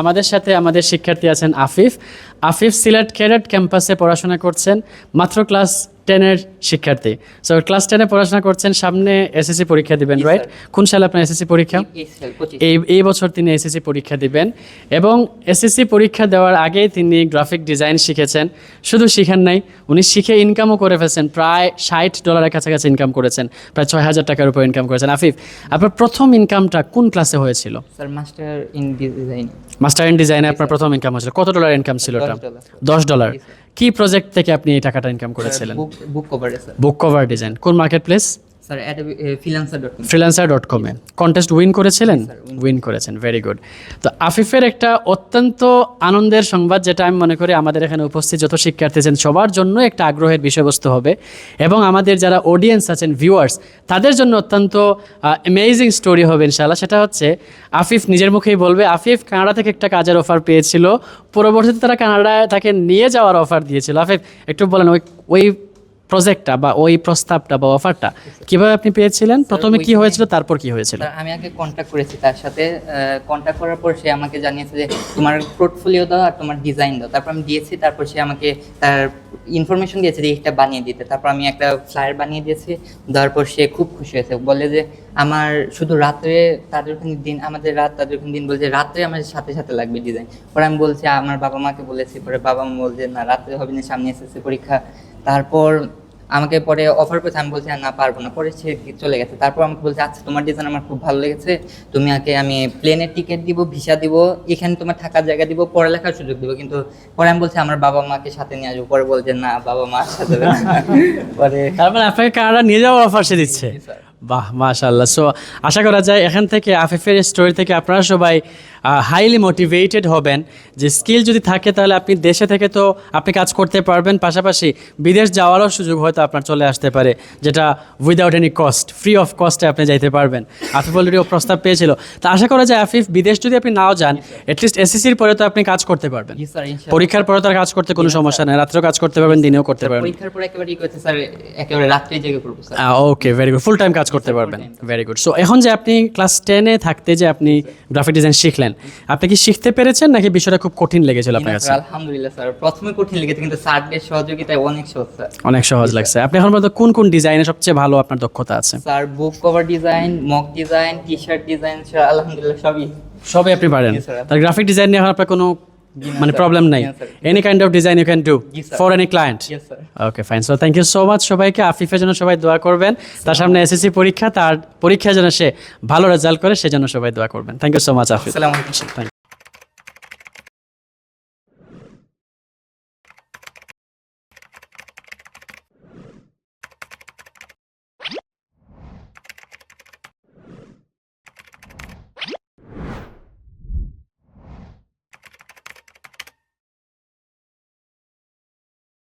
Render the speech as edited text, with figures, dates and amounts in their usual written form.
আমাদের সাথে আমাদের শিক্ষার্থী আছেন আফিফ। আফিফ সিলেট ক্যাডেট ক্যাম্পাসে পড়াশোনা করছেন, মাত্র ক্লাস 10-এর শিক্ষার্থী। সো ক্লাস 10-এ পড়াশোনা করছেন, সামনে এসএসসি পরীক্ষা দিবেন, রাইট? কোন সালে আপনার এসএসসি পরীক্ষা? এই বছর তিনি এসএসসি পরীক্ষা দিবেন এবং এসএসসি পরীক্ষা দেওয়ার আগেই তিনি গ্রাফিক ডিজাইন শিখেছেন। শুধু শিখেন নাই, উনি শিখে ইনকামও করে ফেলছেন, প্রায় $60 কাছাকাছি ইনকাম করেছেন, প্রায় 6,000 টাকার উপর ইনকাম করেছেন। আফিফ, আপনার প্রথম ইনকামটা কোন ক্লাসে হয়েছিল? Sir master in design. Master in ডিজাইনে আপনার প্রথম ইনকাম হয়েছিল, কত ডলার ইনকাম ছিল ওটা? $10। কি প্রজেক্ট থেকে আপনি এই টাকাটা ইনকাম করেছিলেন? Book cover sir. Book cover design কোন মার্কেট প্লেস? Sir freelancer.com। freelancer.com-এ কন্টেস্ট উইন করেছিলেন? উইন করেছেন, ভেরি গুড। তো আফিফের একটা অত্যন্ত আনন্দের সংবাদ, যেটা আমি মনে করি আমাদের এখানে উপস্থিত যত শিক্ষার্থী আছেন সবার জন্য একটা আগ্রহের বিষয়বস্তু হবে এবং আমাদের যারা অডিয়েন্স আছেন, ভিউয়ার্স, তাদের জন্য অত্যন্ত অ্যামেজিং স্টোরি হবে ইনশাআল্লাহ। সেটা হচ্ছে আফিফ নিজের মুখেই বলবে আফিফ কানাডা থেকে একটা কাজের অফার পেয়েছিল, পরবর্তীতে তারা কানাডায় তাকে নিয়ে যাওয়ার অফার দিয়েছিল। আফিফ একটু বলেন ওই প্রজেক্টটা বা ওই প্রস্তাবটা বা অফারটা কিভাবে আপনি পেয়েছিলেন, প্রথমে কি হয়েছিল, তারপর কি হয়েছিল? আমি আগে কন্ট্যাক্ট করেছি তার সাথে, কন্ট্যাক্ট করার পর সে আমাকে জানিয়েছে যে তোমার পোর্টফোলিও দাও আর তোমার ডিজাইন দাও। তারপর আমি দিয়েছি, তারপর সে আমাকে তার ইনফরমেশন দিয়েছে যে এটা বানিয়ে দিতে। তারপর আমি একটা ফ্লায়ার বানিয়ে দিয়েছি, দেওয়ার পর সে খুব খুশি হয়েছে, বলে যে আমার শুধু রাত্রে তাদের ওখানে দিন, আমাদের রাত তাদের ওখানে দিন, বলছে রাত্রে আমার সাথে সাথে লাগবে ডিজাইন। পরে আমি বলছি আমার বাবা মাকে বলেছি, পরে বাবা মা বলছে না রাত্রে হবে না, সামনে এসএসসি পরীক্ষা। তারপর আমাকে পরে অফার পেয়েছে, আমি বলছি না পারবো না, পরে সে চলে গেছে। তারপর আমাকে বলছে আচ্ছা তোমার ডিজাইন আমার খুব ভালো লেগেছে, তুমি আগে আমি প্লেনের টিকিট দিব, ভিসা দিব, এখানে তোমার থাকার জায়গা দিব, পড়ালেখার সুযোগ দিব। কিন্তু পরে আমি বলছি আমার বাবা মাকে সাথে নিয়ে আসবো। পরে বলছে না বাবা মা সাথে পরে তার মানে আপনাকে কানাডা নিয়ে যাওয়ার অফার সে দিচ্ছে। বাহ, মাশাআল্লাহ। সো আশা করা যায় এখান থেকে আফিফের স্টোরি থেকে আপনারা সবাই হাইলি মোটিভেটেড হবেন যে স্কিল যদি থাকে তাহলে আপনি দেশে থেকে তো আপনি কাজ করতে পারবেন, পাশাপাশি বিদেশ যাওয়ারও সুযোগ হয়তো আপনার চলে আসতে পারে, যেটা without any cost, free of কস্টে আপনি যাইতে পারবেন। আফিফ অলরেডি প্রস্তাব পেয়েছিল, তো আশা করা যায় আফিফ বিদেশ যদি আপনি নাও যান, অ্যাটলিস্ট এসএসসির পরে তো আপনি কাজ করতে পারবেন। পরীক্ষার পরে তো আর কাজ করতে কোনো সমস্যা নেই, রাত্রেও কাজ করতে পারবেন, দিনেও করতে পারবেন। পরীক্ষার পরে একেবারে করতে স্যার, একেবারে রাত্রে জেগে করব স্যার। ওকে, ভেরি গুড, ফুল টাইম কাজ করতে পারবেন, ভেরি গুড। সো এখন যে আপনি ক্লাস 10-এ থাকতে যে আপনি গ্রাফিক ডিজাইন শিখলেন, আপনি কি শিখতে পেরেছেন নাকি বিষয়টা খুব কঠিন লেগেছিল আপনার কাছে? আলহামদুলিল্লাহ স্যার, প্রথমে কঠিন লেগেছে কিন্তু স্যারদের সহযোগিতায় অনেক সহজ স্যার। অনেক সহজ লাগছে। আপনি এখন পর্যন্ত কোন কোন ডিজাইনে সবচেয়ে ভালো আপনার দক্ষতা আছে? Sir book cover design, mock design, T shirt design, আলহামদুলিল্লাহ সবই আপনি পারেন। তার গ্রাফিক ডিজাইন নিয়ে এখন আপনার কোনো মানে প্রবলেম নাই? Any kind of design you can do for any client? Okay, fine. So thank you so much সবাইকে। আফিফের জন্য সবাই দোয়া করবেন, তার সামনে এসএসসি পরীক্ষা, তার পরীক্ষায় যেন সে ভালো রেজাল্ট করে সেজন্য সবাই দোয়া করবেন। Thank you so much Afif. আসসালামু আলাইকুম।